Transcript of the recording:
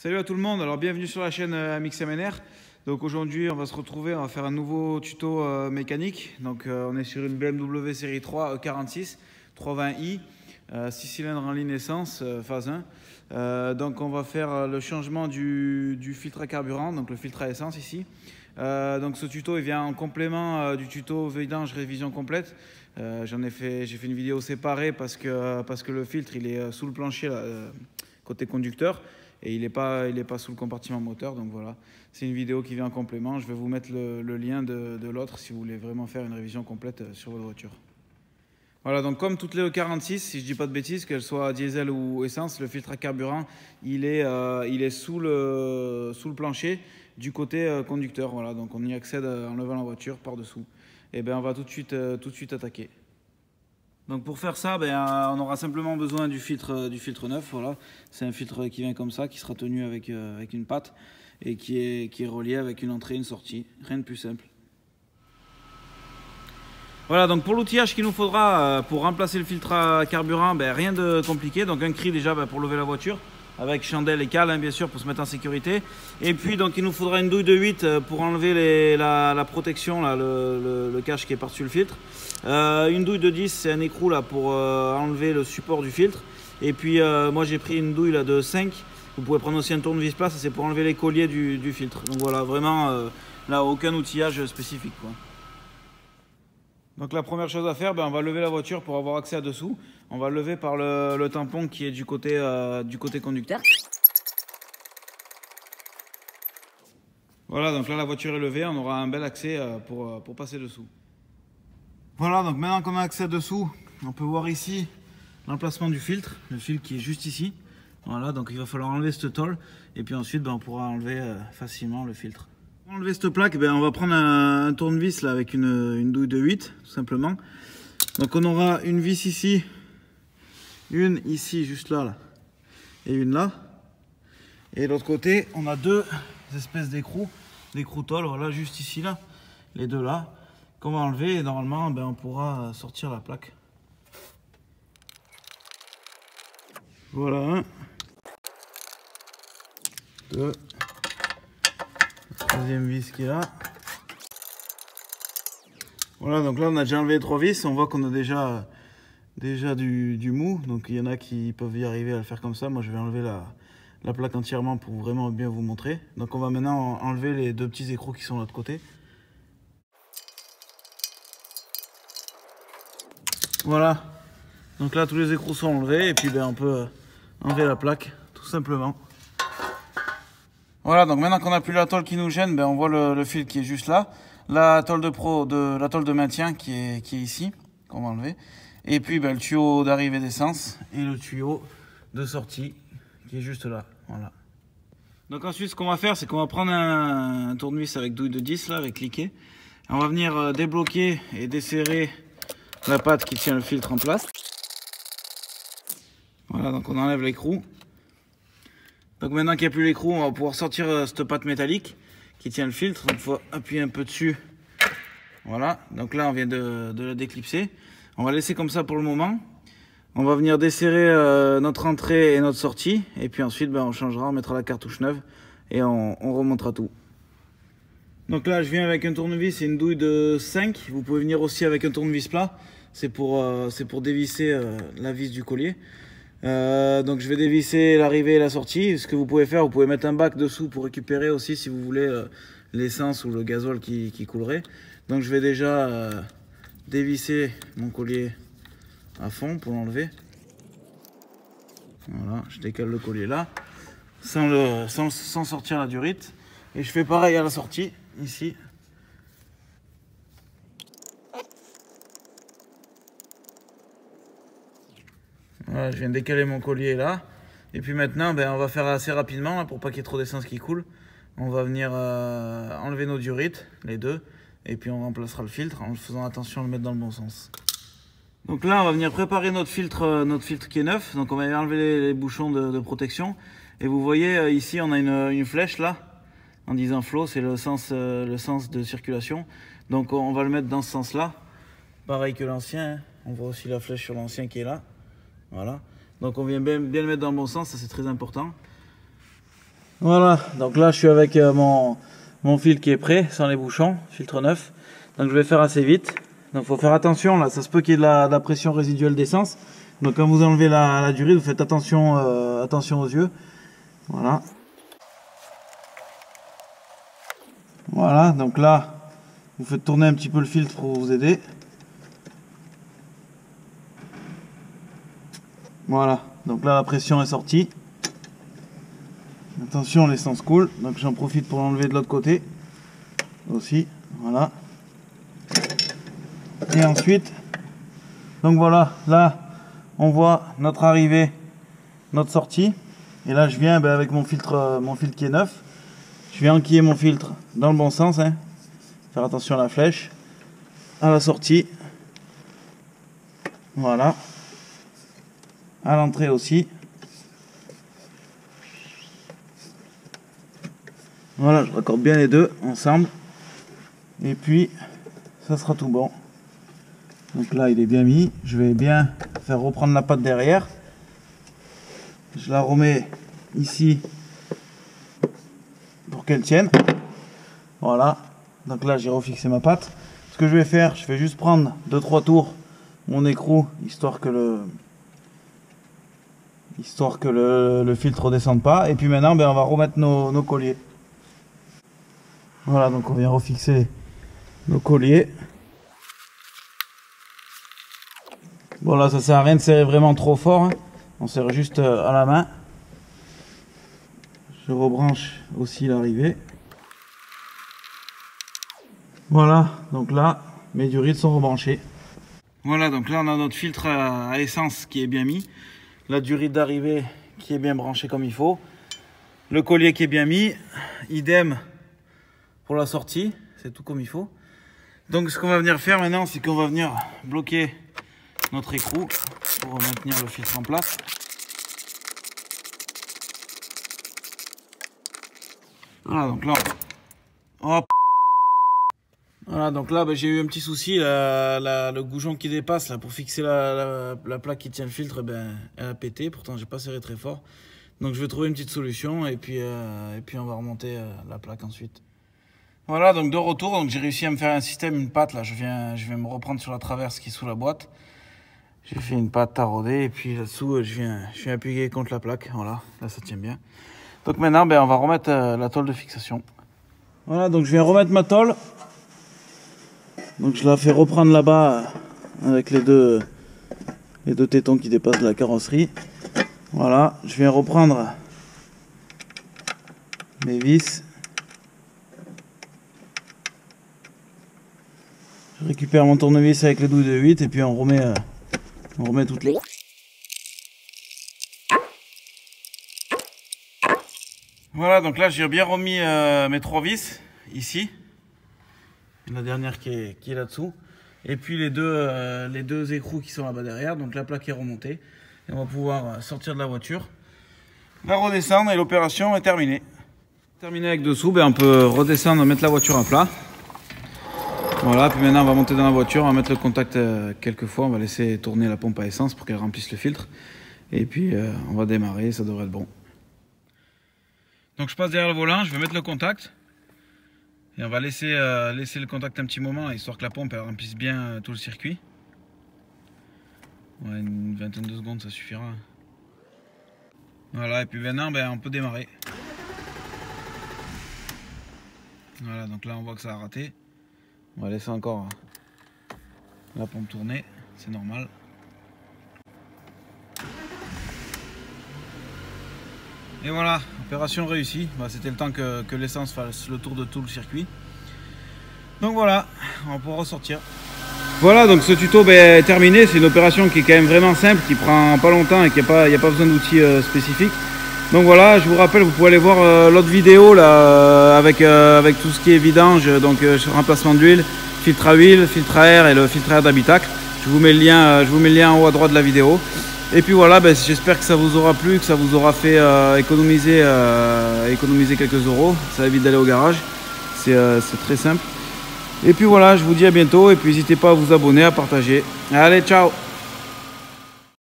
Salut à tout le monde, alors bienvenue sur la chaîne AMXMNR. Donc aujourd'hui on va se retrouver, on va faire un nouveau tuto mécanique. Donc on est sur une BMW série 3 E46 320i, 6 cylindres en ligne essence, phase 1. Donc on va faire le changement du filtre à carburant, donc le filtre à essence ici. Donc ce tuto il vient en complément du tuto vidange révision complète. J'ai fait une vidéo séparée parce que le filtre il est sous le plancher là, côté conducteur. Et il n'est pas sous le compartiment moteur, donc voilà. C'est une vidéo qui vient en complément. Je vais vous mettre le lien de l'autre si vous voulez vraiment faire une révision complète sur votre voiture. Voilà, donc comme toutes les E46, si je ne dis pas de bêtises, qu'elles soient diesel ou essence, le filtre à carburant, il est sous le plancher du côté conducteur. Voilà, donc on y accède en levant la voiture par-dessous. Et bien on va tout de suite attaquer. Donc pour faire ça, on aura simplement besoin du filtre neuf. Voilà. C'est un filtre qui vient comme ça, qui sera tenu avec une patte et qui est relié avec une entrée et une sortie. Rien de plus simple. Voilà, donc pour l'outillage qu'il nous faudra pour remplacer le filtre à carburant, rien de compliqué. Donc un cri déjà pour lever la voiture, avec chandelle et cale bien sûr pour se mettre en sécurité. Et puis donc il nous faudra une douille de 8 pour enlever la protection, là, le cache qui est par-dessus le filtre. Une douille de 10, c'est un écrou là pour enlever le support du filtre. Et puis moi j'ai pris une douille là, de 5. Vous pouvez prendre aussi un tournevis plat, ça c'est pour enlever les colliers du filtre. Donc voilà, vraiment là aucun outillage spécifique, quoi. Donc la première chose à faire, on va lever la voiture pour avoir accès à dessous. On va le lever par le tampon qui est du côté conducteur. Voilà, donc là la voiture est levée, on aura un bel accès pour passer dessous. Voilà, donc maintenant qu'on a accès dessous, on peut voir ici l'emplacement du filtre, le fil qui est juste ici. Voilà, donc il va falloir enlever cette tôle et puis ensuite on pourra enlever facilement le filtre. Pour enlever cette plaque, on va prendre un tournevis là, avec une douille de 8 tout simplement. Donc on aura une vis ici, une ici juste là, et une là. Et de l'autre côté, on a deux espèces d'écrous tôles, voilà, juste ici là, les deux là, qu'on va enlever et normalement on pourra sortir la plaque. Voilà, un, deux, troisième vis qui est là. Voilà, donc là on a déjà enlevé les trois vis, on voit qu'on a déjà du mou, donc il y en a qui peuvent y arriver à le faire comme ça. Moi je vais enlever la plaque entièrement pour vraiment bien vous montrer. Donc on va maintenant enlever les deux petits écrous qui sont de l'autre côté. Voilà, donc là tous les écrous sont enlevés et puis on peut enlever la plaque tout simplement. Voilà, donc maintenant qu'on n'a plus la tôle qui nous gêne, on voit le fil qui est juste là, la tôle de maintien qui est ici, qu'on va enlever, et puis le tuyau d'arrivée d'essence et le tuyau de sortie qui est juste là. Voilà. Donc ensuite ce qu'on va faire, c'est qu'on va prendre un tournevis avec douille de 10 là, avec cliquet. On va venir débloquer et desserrer la patte qui tient le filtre en place. Voilà, donc on enlève l'écrou. Donc maintenant qu'il n'y a plus l'écrou, on va pouvoir sortir cette patte métallique qui tient le filtre. Donc il faut appuyer un peu dessus. Voilà, donc là on vient de la déclipser. On va laisser comme ça pour le moment. On va venir desserrer notre entrée et notre sortie. Et puis ensuite on changera, on mettra la cartouche neuve et on remontera tout. Donc là je viens avec un tournevis et une douille de 5. Vous pouvez venir aussi avec un tournevis plat. C'est pour dévisser la vis du collier. Donc je vais dévisser l'arrivée et la sortie. Ce que vous pouvez faire, vous pouvez mettre un bac dessous pour récupérer aussi si vous voulez l'essence ou le gazole qui coulerait. Donc je vais déjà dévisser mon collier à fond pour l'enlever. Voilà, je décale le collier là sans sortir la durite. Et je fais pareil à la sortie ici. Voilà, je viens de décaler mon collier là. Et puis maintenant, on va faire assez rapidement là, pour pas qu'il y ait trop d'essence qui coule. On va venir enlever nos durites, les deux. Et puis on remplacera le filtre en faisant attention à le mettre dans le bon sens. Donc là, on va venir préparer notre filtre qui est neuf. Donc on va enlever les bouchons de protection. Et vous voyez ici, on a une flèche là. En disant flow, c'est le sens de circulation. Donc on va le mettre dans ce sens là. Pareil que l'ancien. Hein. On voit aussi la flèche sur l'ancien qui est là. Voilà, donc on vient bien le mettre dans le bon sens, ça c'est très important. Voilà, donc là je suis avec mon fil qui est prêt, sans les bouchons, filtre neuf. Donc je vais faire assez vite. Donc il faut faire attention, là ça se peut qu'il y ait de la pression résiduelle d'essence. Donc quand vous enlevez la durite, vous faites attention, attention aux yeux. Voilà. Voilà, donc là, vous faites tourner un petit peu le filtre pour vous aider. Voilà, donc là la pression est sortie. Attention, l'essence coule, donc j'en profite pour l'enlever de l'autre côté aussi. Voilà. Et ensuite, donc voilà, là on voit notre arrivée, notre sortie. Et là je viens avec mon filtre qui est neuf. Je viens enquiller mon filtre dans le bon sens, hein. Faire attention à la flèche, à la sortie, voilà, à l'entrée aussi. Voilà, je raccorde bien les deux ensemble et puis ça sera tout bon. Donc là il est bien mis, je vais bien faire reprendre la patte derrière. Je la remets ici pour qu'elle tienne. Voilà, donc là j'ai refixé ma patte. Ce que je vais faire, je vais juste prendre 2-3 tours mon écrou histoire que le filtre ne descende pas. Et puis maintenant on va remettre nos colliers. Voilà, donc on vient refixer nos colliers. Bon là ça sert à rien de serrer vraiment trop fort, hein. On serre juste à la main. Je rebranche aussi l'arrivée. Voilà, donc là mes durites sont rebranchées. Voilà, donc là on a notre filtre à essence qui est bien mis. La durite d'arrivée qui est bien branchée comme il faut. Le collier qui est bien mis. Idem pour la sortie, c'est tout comme il faut. Donc ce qu'on va venir faire maintenant, c'est qu'on va venir bloquer notre écrou pour maintenir le filtre en place. Voilà, donc là, hop. Voilà, donc là j'ai eu un petit souci, le goujon qui dépasse là pour fixer la plaque qui tient le filtre, elle a pété. Pourtant j'ai pas serré très fort. Donc je vais trouver une petite solution et puis on va remonter la plaque ensuite. Voilà, donc de retour, donc j'ai réussi à me faire un système, une patte là. Je vais me reprendre sur la traverse qui est sous la boîte. J'ai fait une patte taraudée et puis là-dessous je viens appuyer contre la plaque. Voilà, là ça tient bien. Donc maintenant on va remettre la tôle de fixation. Voilà, donc je viens remettre ma tôle. Donc je la fais reprendre là-bas avec les deux tétons qui dépassent de la carrosserie. Voilà, je viens reprendre mes vis. Je récupère mon tournevis avec les douilles de 8 et puis on remet toutes les... Voilà, donc là j'ai bien remis mes 3 vis ici. La dernière qui est là-dessous. Et puis les deux écrous qui sont là-bas derrière. Donc la plaque est remontée. Et on va pouvoir sortir de la voiture, la redescendre et l'opération est terminée. Terminé avec dessous, on peut redescendre, mettre la voiture à plat. Voilà, puis maintenant on va monter dans la voiture, on va mettre le contact quelques fois. On va laisser tourner la pompe à essence pour qu'elle remplisse le filtre. Et puis on va démarrer, ça devrait être bon. Donc je passe derrière le volant, je vais mettre le contact. Et on va laisser le contact un petit moment, histoire que la pompe elle remplisse bien tout le circuit. Ouais, une vingtaine de secondes, ça suffira. Voilà, et puis maintenant, on peut démarrer. Voilà, donc là on voit que ça a raté. On va laisser encore la pompe tourner, c'est normal. Et voilà, opération réussie. C'était le temps que l'essence fasse le tour de tout le circuit. Donc voilà, on va pouvoir ressortir. Voilà, donc ce tuto est terminé. C'est une opération qui est quand même vraiment simple, qui prend pas longtemps et qui n'y a pas besoin d'outils spécifiques. Donc voilà, je vous rappelle, vous pouvez aller voir l'autre vidéo là, avec tout ce qui est vidange, donc remplacement d'huile, filtre à huile, filtre à air et le filtre à air d'habitacle. Je vous mets le lien en haut à droite de la vidéo. Et puis voilà, j'espère que ça vous aura plu, que ça vous aura fait économiser quelques euros. Ça évite d'aller au garage, c'est très simple. Et puis voilà, je vous dis à bientôt et puis n'hésitez pas à vous abonner, à partager. Allez, ciao!